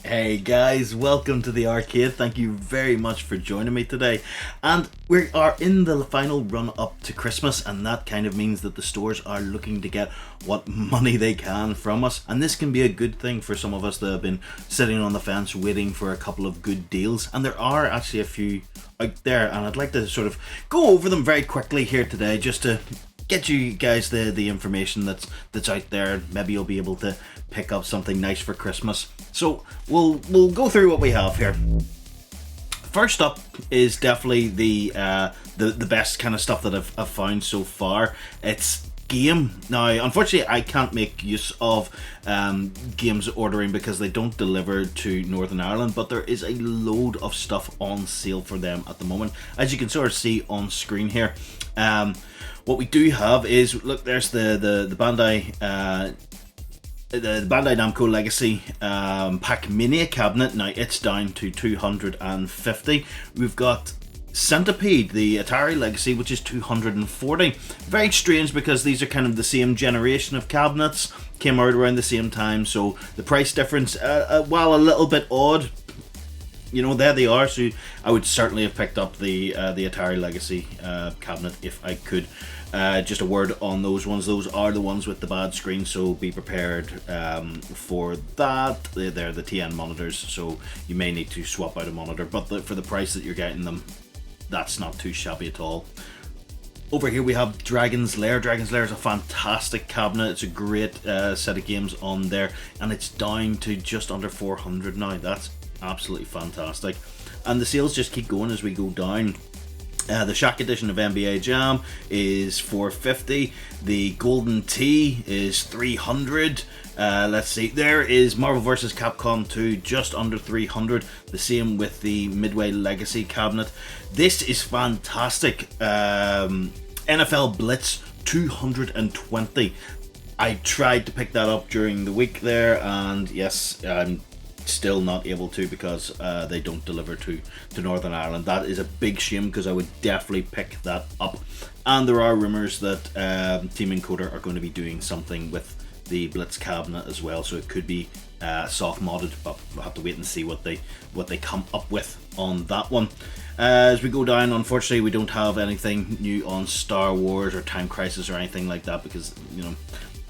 Hey guys, welcome to the arcade. Thank you very much for joining me today. And we are in the final run up to Christmas, and that kind of means that the stores are looking to get what money they can from us. And this can be a good thing for some of us that have been sitting on the fence waiting for a couple of good deals. And there are actually a few out there, and I'd like to sort of go over them very quickly here today just to get you guys the information that's out there. Maybe you'll be able to pick up something nice for Christmas. So we'll go through what we have here. First up is definitely the best kind of stuff that I've found so far. It's Game. Now, unfortunately, I can't make use of Game's ordering because they don't deliver to Northern Ireland, but there is a load of stuff on sale for them at the moment, as you can sort of see on screen here. What we do have is, look, there's the Bandai the Bandai Namco Legacy Pac-Mania cabinet. Now it's down to 250. We've got Centipede, the Atari Legacy, which is 240. Very strange because these are kind of the same generation of cabinets, came out around the same time, so the price difference, while a little bit odd, you know, there they are. So I would certainly have picked up the Atari Legacy cabinet if I could. Just a word on those ones. Those are the ones with the bad screen, so be prepared for that. They're the TN monitors, so you may need to swap out a monitor. But for the price that you're getting them, that's not too shabby at all. Over here we have Dragon's Lair. Dragon's Lair is a fantastic cabinet. It's a great set of games on there, and it's down to just under 400 now. That's absolutely fantastic, and the sales just keep going as we go down. The Shaq edition of NBA Jam is 450. The Golden Tee is 300. Let's see, there is Marvel vs. Capcom 2, just under 300. The same with the Midway Legacy cabinet. This is fantastic. NFL Blitz 220. I tried to pick that up during the week there, and yes, I'm still not able to because they don't deliver to Northern Ireland. That is a big shame because I would definitely pick that up. And there are rumours that Team Encoder are going to be doing something with the Blitz cabinet as well, so it could be soft modded, but we'll have to wait and see what they come up with on that one. As we go down, unfortunately we don't have anything new on Star Wars or Time Crisis or anything like that, because, you know,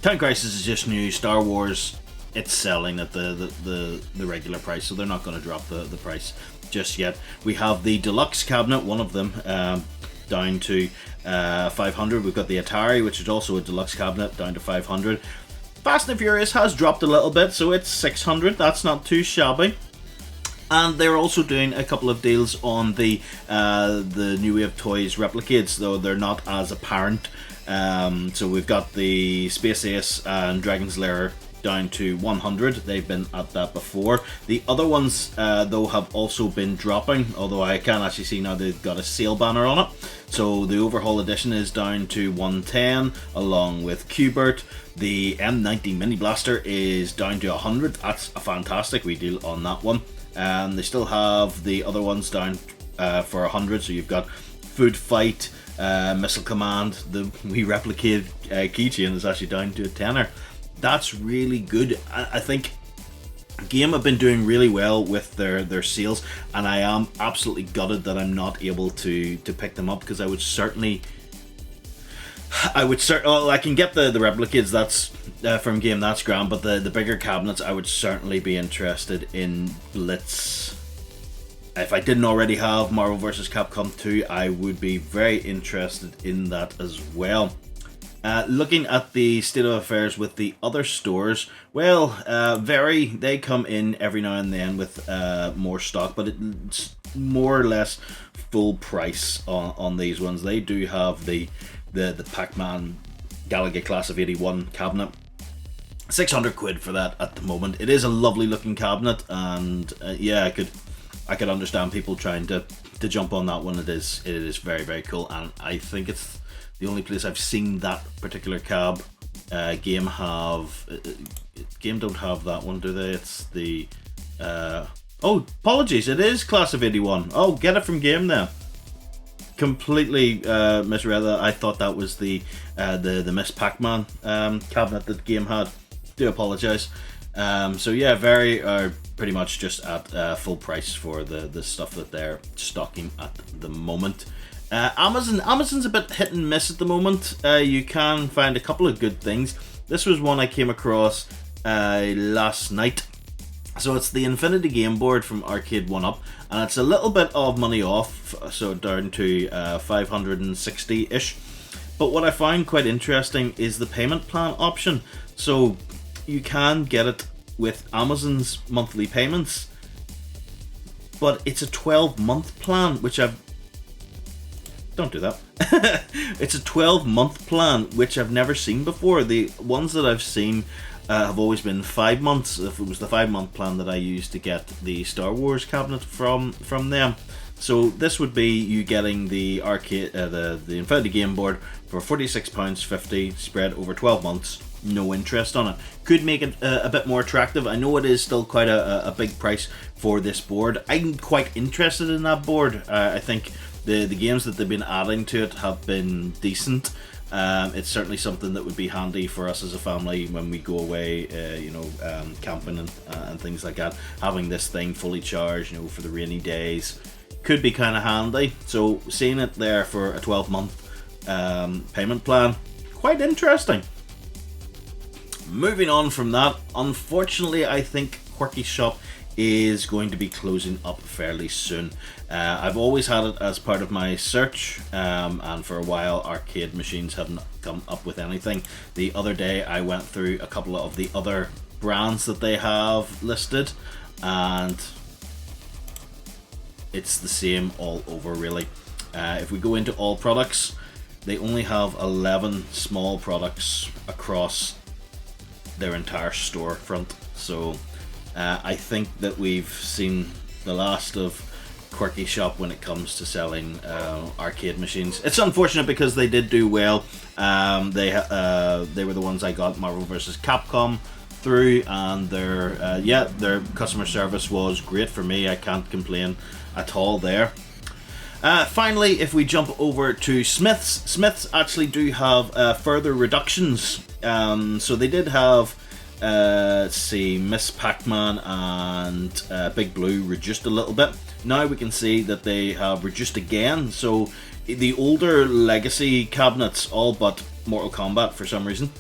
Time Crisis is just new. Star Wars, it's selling at the regular price, so they're not going to drop the price just yet. We have the deluxe cabinet, one of them, down to 500. We've got the Atari, which is also a deluxe cabinet, down to 500. Fast and Furious has dropped a little bit, so it's 600. That's not too shabby. And they're also doing a couple of deals on the New Wave Toys Replicades, though they're not as apparent. So we've got the Space Ace and Dragon's Lair down to 100. They've been at that before. The other ones though have also been dropping, although I can actually see now they've got a sale banner on it. So the overhaul edition is down to 110 along with Qbert. The M90 Mini Blaster is down to 100. That's a fantastic wee deal on that one. They still have the other ones down for 100. So you've got Food Fight, Missile Command. The wee Replicate keychain is actually down to a tenner. That's really good. I think Game have been doing really well with their sales, and I am absolutely gutted that I'm not able to pick them up, because I would certainly I can get the Replicades, that's from Game, that's grand, but the bigger cabinets, I would certainly be interested in Blitz. If I didn't already have Marvel vs. Capcom 2, I would be very interested in that as well. Looking at the state of affairs with the other stores, well, they come in every now and then with more stock, but it's more or less full price on these ones. They do have the Pac-Man Galaga Class of 81 cabinet. 600 quid for that at the moment. It is a lovely looking cabinet, and yeah, I could understand people trying to jump on that one. It is very, very cool, and I think it's the only place I've seen that particular cab. Game don't have that one, do they? It's the oh, apologies, it is Class of 81. Oh, get it from Game then. Completely misread that. I thought that was the Miss Pac-Man cabinet that Game had. Do apologise. So yeah, pretty much just at full price for the stuff that they're stocking at the moment. Amazon's a bit hit and miss at the moment. You can find a couple of good things. This was one I came across last night. So it's the Infinity Game Board from Arcade1Up, and it's a little bit of money off, so down to 560-ish. But what I find quite interesting is the payment plan option. So you can get it with Amazon's monthly payments, but it's a 12-month plan, which don't do that. It's a 12-month plan, which I've never seen before. The ones that I've seen have always been 5 months. If it was the 5-month plan that I used to get the Star Wars cabinet from them. So this would be you getting the arcade, the Infinity Game Board for £46.50 spread over 12 months. No interest on it. Could make it a bit more attractive. I know it is still quite a big price for this board. I'm quite interested in that board. I think the games that they've been adding to it have been decent. It's certainly something that would be handy for us as a family when we go away, camping and things like that. Having this thing fully charged, for the rainy days, could be kind of handy. So seeing it there for a 12-month payment plan, quite interesting. Moving on from that, unfortunately, I think Quirky Shop is going to be closing up fairly soon. I've always had it as part of my search, and for a while arcade machines haven't come up with anything. The other day I went through a couple of the other brands that they have listed, and it's the same all over really. If we go into all products, they only have 11 small products across their entire storefront. So I think that we've seen the last of Quirky Shop when it comes to selling arcade machines. It's unfortunate because they did do well. They were the ones I got Marvel vs. Capcom through, and their customer service was great for me. I can't complain at all there. Finally, if we jump over to Smiths actually do have further reductions. So they did have let's see, Miss Pac-Man and Big Blue reduced a little bit. Now we can see that they have reduced again. So the older legacy cabinets, all but Mortal Kombat for some reason,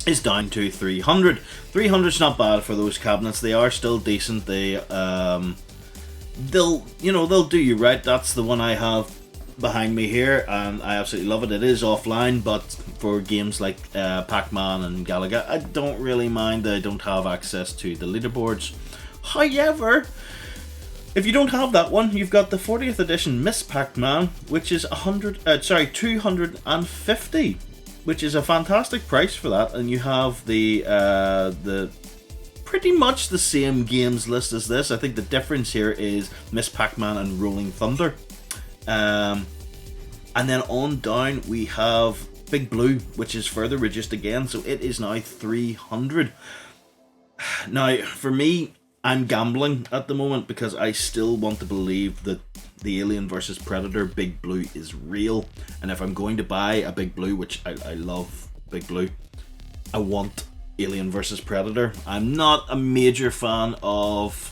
is down to 300. 300's not bad for those cabinets. They are still decent. They'll do you right. That's the one I have behind me here, and I absolutely love it. It is offline, but for games like Pac-Man and Galaga, I don't really mind. I don't have access to the leaderboards. However, if you don't have that one, you've got the 40th edition Miss Pac-Man, which is 250, which is a fantastic price for that, and you have the pretty much the same games list as this. I think the difference here is Miss Pac-Man and Rolling Thunder. And then on down we have Big Blue, which is further reduced again, so it is now 300. Now, for me, I'm gambling at the moment because I still want to believe that the Alien vs Predator Big Blue is real, and if I'm going to buy a Big Blue, which I love Big Blue, I want Alien vs Predator. I'm not a major fan of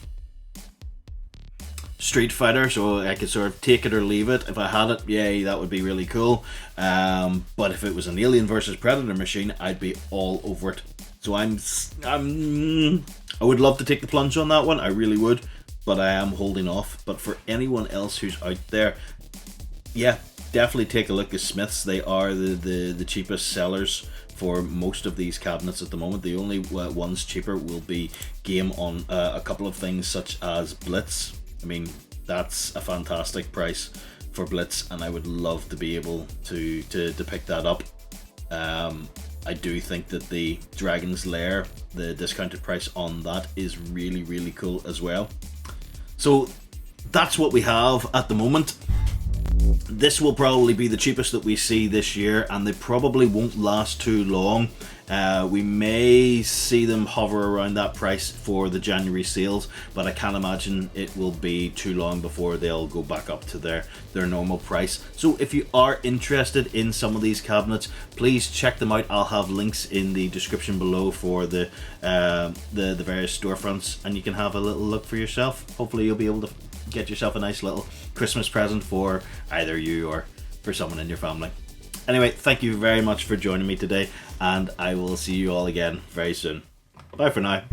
Street Fighter, so I could sort of take it or leave it. If I had it, yay, that would be really cool. But if it was an Alien vs Predator machine, I'd be all over it. So I would love to take the plunge on that one, I really would, but I am holding off. But for anyone else who's out there, yeah, definitely take a look at Smiths. They are the cheapest sellers for most of these cabinets at the moment. The only ones cheaper will be Game On a couple of things such as Blitz. I mean, that's a fantastic price for Blitz, and I would love to be able to pick that up. I do think that the Dragon's Lair, the discounted price on that, is really, really cool as well. So that's what we have at the moment. This will probably be the cheapest that we see this year, and they probably won't last too long. We may see them hover around that price for the January sales, but I can't imagine it will be too long before they'll go back up to their normal price. So if you are interested in some of these cabinets, please check them out. I'll have links in the description below for the various storefronts, and you can have a little look for yourself. Hopefully you'll be able to get yourself a nice little Christmas present for either you or for someone in your family. Anyway, thank you very much for joining me today, and I will see you all again very soon. Bye for now.